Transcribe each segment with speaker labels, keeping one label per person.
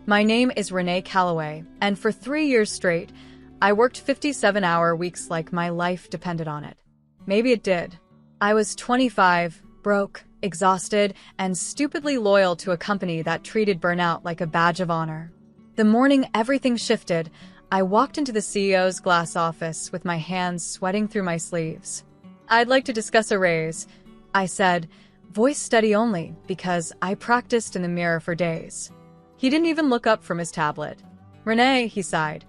Speaker 1: My name is Renee Calloway, and for 3 years straight, I worked 57-hour weeks like my life depended on it. Maybe it did. I was 25, broke, exhausted, and stupidly loyal to a company that treated burnout like a badge of honor. The morning everything shifted, I walked into the CEO's glass office with my hands sweating through my sleeves. "I'd like to discuss a raise," I said, voice steady only because I practiced in the mirror for days. He didn't even look up from his tablet. "Renee," he sighed,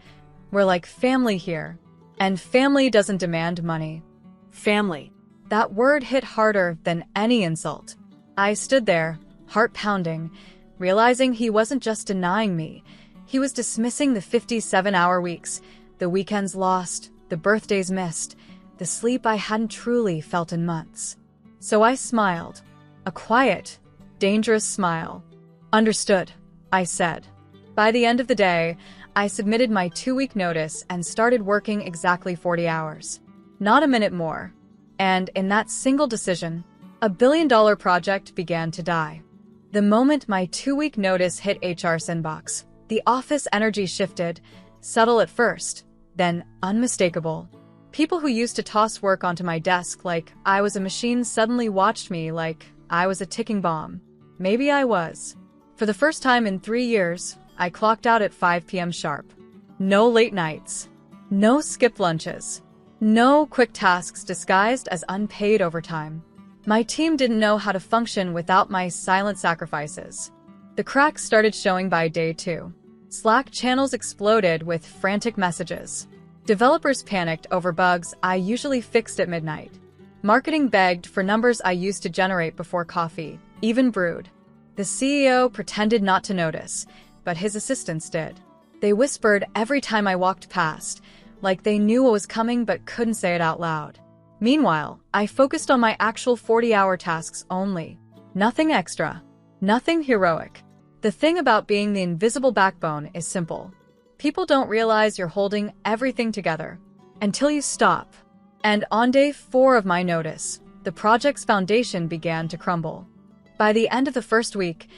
Speaker 1: "we're like family here, and family doesn't demand money."
Speaker 2: Family.
Speaker 1: That word hit harder than any insult. I stood there, heart pounding, realizing he wasn't just denying me. He was dismissing the 57-hour weeks, the weekends lost, the birthdays missed, the sleep I hadn't truly felt in months. So I smiled. A quiet, dangerous smile. "Understood," I said. By the end of the day, I submitted my 2-week notice and started working exactly 40 hours. Not a minute more. And in that single decision, a billion-dollar project began to die. The moment my 2-week notice hit HR's inbox, the office energy shifted, subtle at first, then unmistakable. People who used to toss work onto my desk like I was a machine suddenly watched me like I was a ticking bomb. Maybe I was. For the first time in 3 years, I clocked out at 5 p.m. sharp. No late nights. No skipped lunches. No quick tasks disguised as unpaid overtime. My team didn't know how to function without my silent sacrifices. The cracks started showing by day 2. Slack channels exploded with frantic messages. Developers panicked over bugs I usually fixed at midnight. Marketing begged for numbers I used to generate before coffee, even brewed. The CEO pretended not to notice, but his assistants did. They whispered every time I walked past, like they knew what was coming but couldn't say it out loud. Meanwhile, I focused on my actual 40-hour tasks only. Nothing extra. Nothing heroic. The thing about being the invisible backbone is simple. People don't realize you're holding everything together until you stop. And on day 4 of my notice, the project's foundation began to crumble. By the end of the first week,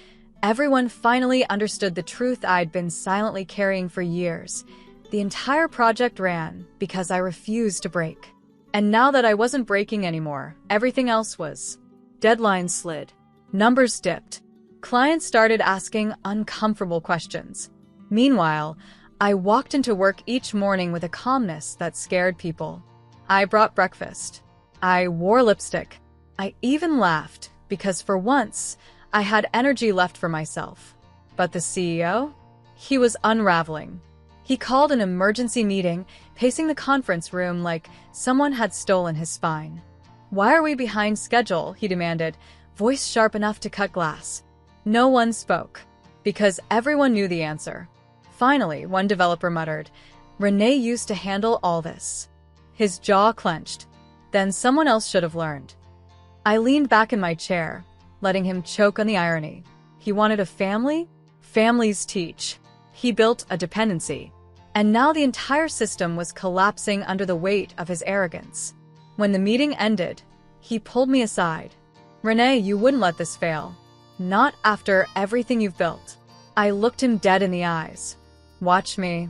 Speaker 1: everyone finally understood the truth I'd been silently carrying for years. The entire project ran because I refused to break. And now that I wasn't breaking anymore, everything else was. Deadlines slid. Numbers dipped. Clients started asking uncomfortable questions. Meanwhile, I walked into work each morning with a calmness that scared people. I brought breakfast. I wore lipstick. I even laughed because for once, I had energy left for myself. But the CEO? He was unraveling. He called an emergency meeting, pacing the conference room like someone had stolen his spine. "Why are we behind schedule?" he demanded, voice sharp enough to cut glass. No one spoke, because everyone knew the answer. Finally, one developer muttered, "Renee used to handle all this." His jaw clenched. Then someone else should have learned. I leaned back in my chair, letting him choke on the irony. He wanted a family? Families teach. He built a dependency. And now the entire system was collapsing under the weight of his arrogance. When the meeting ended, he pulled me aside. "Renee, you wouldn't let this fail. Not after everything you've built." I looked him dead in the eyes. "Watch me."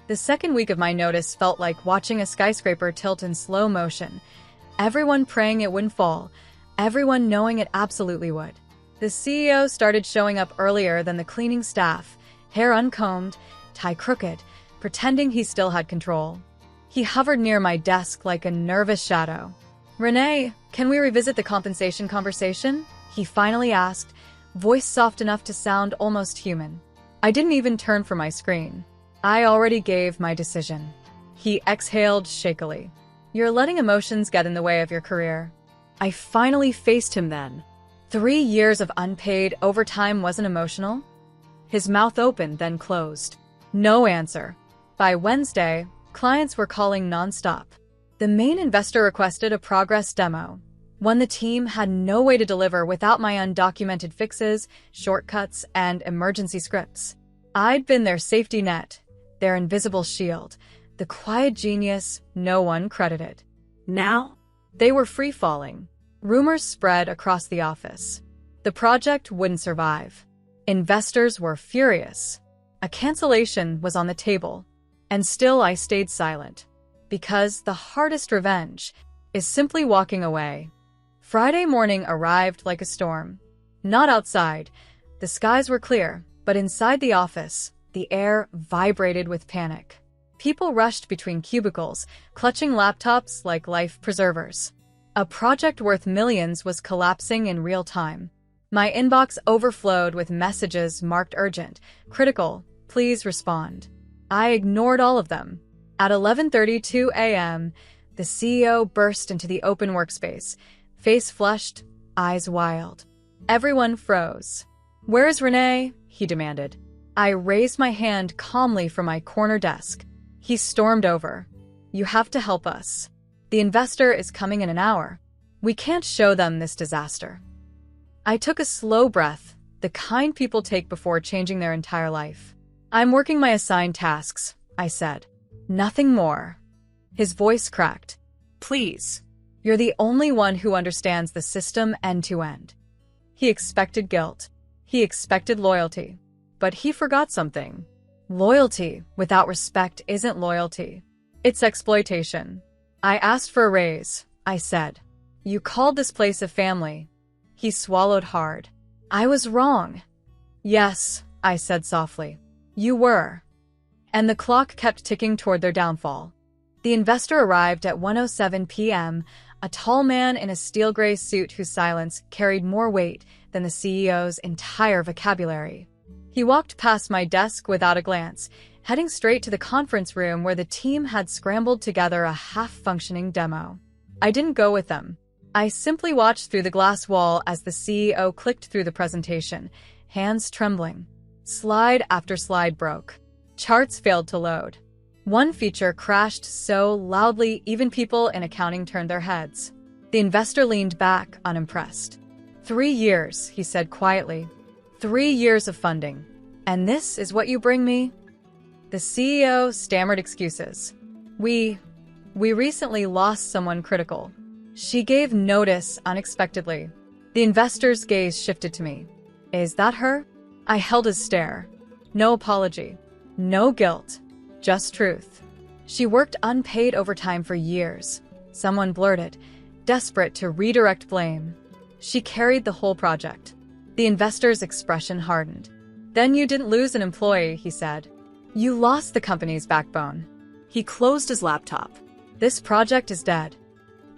Speaker 1: The second week of my notice felt like watching a skyscraper tilt in slow motion. Everyone praying it wouldn't fall. Everyone knowing it absolutely would. The CEO started showing up earlier than the cleaning staff, hair uncombed, tie crooked, pretending he still had control. He hovered near my desk like a nervous shadow. "Renee, can we revisit the compensation conversation?" he finally asked, voice soft enough to sound almost human. I didn't even turn from my screen. I already gave my decision. He exhaled shakily. "You're letting emotions get in the way of your career." I finally faced him then. 3 years of unpaid overtime wasn't emotional? His mouth opened, then closed. No answer. By Wednesday, clients were calling nonstop. The main investor requested a progress demo, one the team had no way to deliver without my undocumented fixes, shortcuts, and emergency scripts. I'd been their safety net, their invisible shield, the quiet genius no one credited.
Speaker 2: Now?
Speaker 1: They were free-falling. Rumors spread across the office. The project wouldn't survive. Investors were furious. A cancellation was on the table, and still I stayed silent. Because the hardest revenge is simply walking away. Friday morning arrived like a storm. Not outside. The skies were clear, but inside the office, the air vibrated with panic. People rushed between cubicles, clutching laptops like life preservers. A project worth millions was collapsing in real time. My inbox overflowed with messages marked urgent, critical, please respond. I ignored all of them. At 11:32 a.m., the CEO burst into the open workspace, face flushed, eyes wild. Everyone froze. "Where is Renee?" he demanded. I raised my hand calmly from my corner desk. He stormed over. "You have to help us. The investor is coming in an hour. We can't show them this disaster." I took a slow breath, the kind people take before changing their entire life. "I'm working my assigned tasks," I said. "Nothing more." His voice cracked. "Please. You're the only one who understands the system end to end." He expected guilt. He expected loyalty. But he forgot something. Loyalty without respect isn't loyalty. It's exploitation. "I asked for a raise," I said. "You called this place a family." He swallowed hard. "I was wrong." "Yes," I said softly. "You were." And the clock kept ticking toward their downfall. The investor arrived at 1:07 p.m., a tall man in a steel gray suit whose silence carried more weight than the CEO's entire vocabulary. He walked past my desk without a glance, heading straight to the conference room where the team had scrambled together a half-functioning demo. I didn't go with them. I simply watched through the glass wall as the CEO clicked through the presentation, hands trembling. Slide after slide broke. Charts failed to load. One feature crashed so loudly even people in accounting turned their heads. The investor leaned back, unimpressed. 3 years, he said quietly. 3 years of funding. And this is what you bring me? The CEO stammered excuses. We recently lost someone critical. She gave notice unexpectedly. The investor's gaze shifted to me. Is that her? I held his stare. No apology. No guilt. Just truth. She worked unpaid overtime for years. Someone blurted, desperate to redirect blame. She carried the whole project. The investor's expression hardened. Then you didn't lose an employee, he said. You lost the company's backbone. He closed his laptop. This project is dead.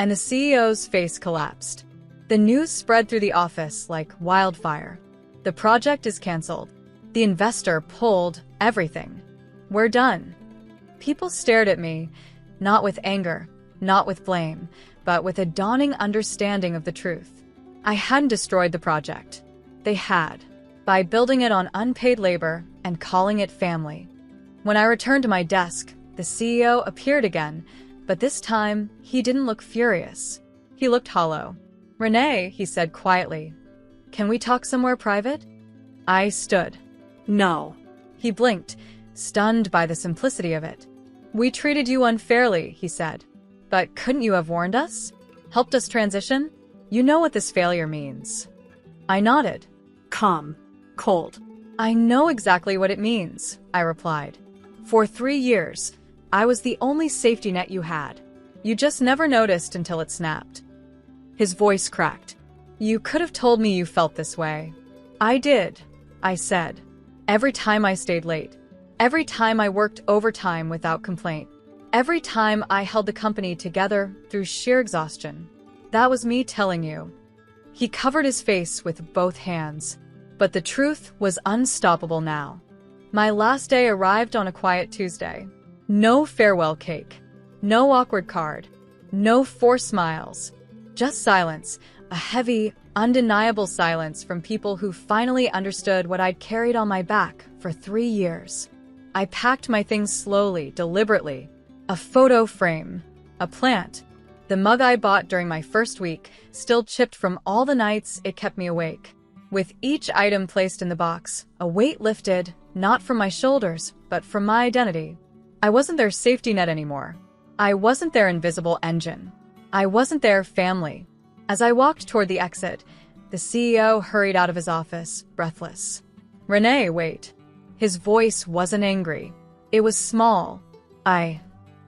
Speaker 1: And the CEO's face collapsed. The news spread through the office like wildfire. The project is canceled. The investor pulled everything. We're done. People stared at me, not with anger, not with blame, but with a dawning understanding of the truth. I hadn't destroyed the project. They had, by building it on unpaid labor and calling it family. When I returned to my desk, the CEO appeared again, but this time he didn't look furious. He looked hollow. Renee, he said quietly, can we talk somewhere private? I stood.
Speaker 2: No.
Speaker 1: He blinked, stunned by the simplicity of it. We treated you unfairly, he said. But couldn't you have warned us? Helped us transition? You know what this failure means. I nodded.
Speaker 2: Calm. Cold.
Speaker 1: I know exactly what it means, I replied. For 3 years, I was the only safety net you had. You just never noticed until it snapped. His voice cracked. You could have told me you felt this way. I did, I said. Every time I stayed late. Every time I worked overtime without complaint. Every time I held the company together through sheer exhaustion. That was me telling you. He covered his face with both hands. But the truth was unstoppable now. My last day arrived on a quiet Tuesday. No farewell cake. No awkward card. No forced smiles. Just silence, a heavy, undeniable silence from people who finally understood what I'd carried on my back for 3 years. I packed my things slowly, deliberately. A photo frame. A plant. The mug I bought during my first week, still chipped from all the nights it kept me awake. With each item placed in the box, a weight lifted, not from my shoulders, but from my identity. I wasn't their safety net anymore. I wasn't their invisible engine. I wasn't their family. As I walked toward the exit, the CEO hurried out of his office, breathless. Renee, wait. His voice wasn't angry. It was small. I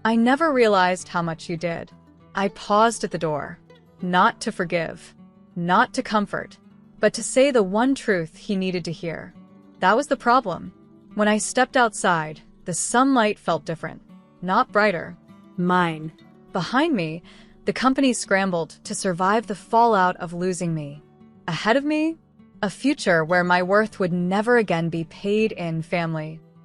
Speaker 1: never realized how much you did. I paused at the door. Not to forgive. Not to comfort. But to say the one truth he needed to hear. That was the problem. When I stepped outside, the sunlight felt different. Not brighter.
Speaker 2: Mine.
Speaker 1: Behind me, the company scrambled to survive the fallout of losing me. Ahead of me, a future where my worth would never again be paid in family.